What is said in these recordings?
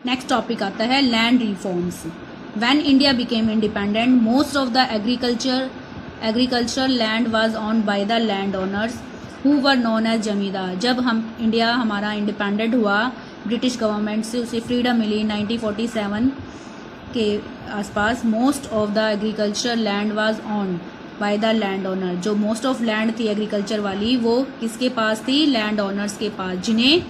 Next topic आता है land reforms. When India became independent most of the agricultural land was owned by the land owners who were known as zamindar. जब India हमारा independent हुआ British government से, उसे freedom मिली 1947 के आसपास, most of the agricultural land was owned by the land owner. जो most of land थी agriculture वाली वो किसके पास थी? लैंड ओनर्स के पास, जिन्हें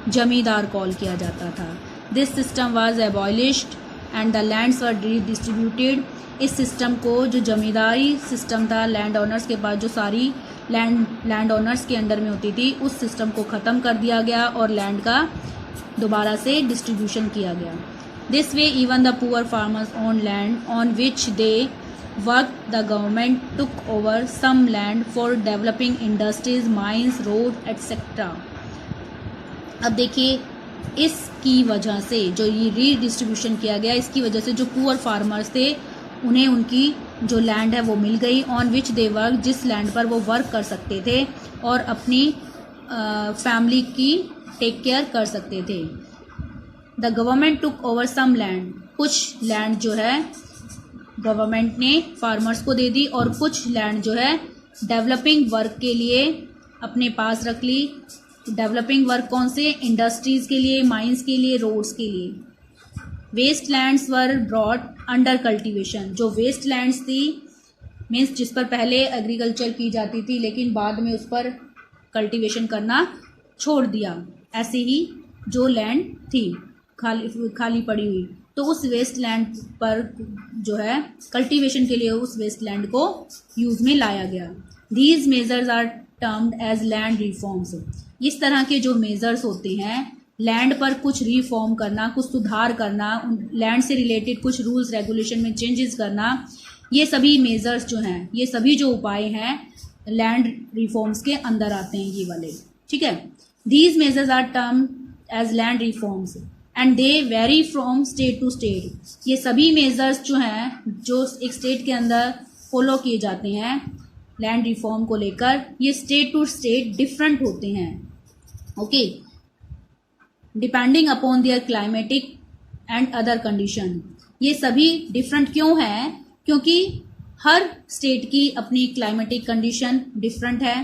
जमींदार कॉल किया जाता था। This system was abolished and the lands were distributed. इस सिस्टम को, जो जमींदारी सिस्टम था लैंड ओनर्स के पास, जो सारी लैंड ओनर्स के अंडर में होती थी, उस सिस्टम को ख़त्म कर दिया गया और लैंड का दोबारा से डिस्ट्रीब्यूशन किया गया। This way even the poor farmers own land on which they work the government took over some land for developing industries, mines, road etcetera. अब देखिए, इसकी वजह से जो ये रीडिस्ट्रीब्यूशन किया गया, इसकी वजह से जो पुअर फार्मर्स थे उन्हें उनकी जो लैंड है वो मिल गई, ऑन विच दे वर्क, जिस लैंड पर वो वर्क कर सकते थे और अपनी फैमिली की टेक केयर कर सकते थे। The government took over some land, कुछ लैंड जो है गवर्नमेंट ने फार्मर्स को दे दी और कुछ लैंड जो है डेवलपिंग वर्क के लिए अपने पास रख ली। डेवलपिंग वर्क कौन से? इंडस्ट्रीज के लिए, माइंस के लिए, रोड्स के लिए। Waste lands were brought under cultivation. जो वेस्ट लैंड्स थी मीन्स जिस पर पहले एग्रीकल्चर की जाती थी लेकिन बाद में उस पर कल्टीवेशन करना छोड़ दिया, ऐसे ही जो लैंड थी खाली पड़ी हुई, तो उस वेस्ट लैंड पर जो है कल्टीवेशन के लिए उस वेस्ट लैंड को यूज में लाया गया। These measures are termed as land reforms. इस तरह के जो मेजर्स होते हैं, लैंड पर कुछ रिफॉर्म करना, कुछ सुधार करना, लैंड से रिलेटेड कुछ रूल्स रेगुलेशन में चेंजेस करना, ये सभी मेजर्स जो हैं, ये सभी जो उपाय हैं लैंड रिफॉर्म्स के अंदर आते हैं, ये वाले, ठीक है। These measures are termed as land reforms and they vary from state to state. ये सभी मेजर्स जो हैं, जो एक स्टेट के अंदर फॉलो किए जाते हैं लैंड रिफॉर्म को लेकर, ये स्टेट टू स्टेट डिफरेंट होते हैं, okay, depending upon their climatic and other condition. ये सभी डिफरेंट क्यों हैं? क्योंकि हर स्टेट की अपनी क्लाइमेटिक कंडीशन डिफरेंट है,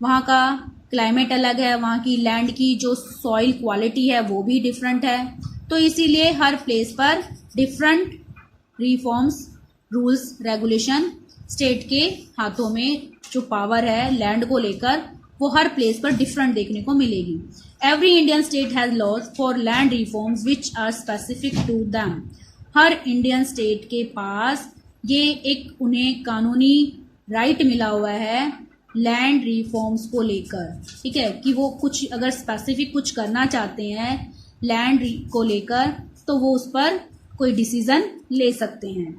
वहाँ का क्लाइमेट अलग है, वहाँ की लैंड की जो सॉइल क्वालिटी है वो भी डिफरेंट है। तो इसीलिए हर प्लेस पर different reforms, rules, regulation, state के हाथों में जो पावर है लैंड को लेकर वो हर प्लेस पर डिफरेंट देखने को मिलेगी। Every Indian state has laws for land reforms which are specific to them. हर इंडियन स्टेट के पास ये एक उन्हें कानूनी राइट मिला हुआ है लैंड रिफॉर्म्स को लेकर, ठीक है, कि वो कुछ अगर स्पेसिफिक कुछ करना चाहते हैं लैंड को लेकर तो वो उस पर कोई डिसीजन ले सकते हैं।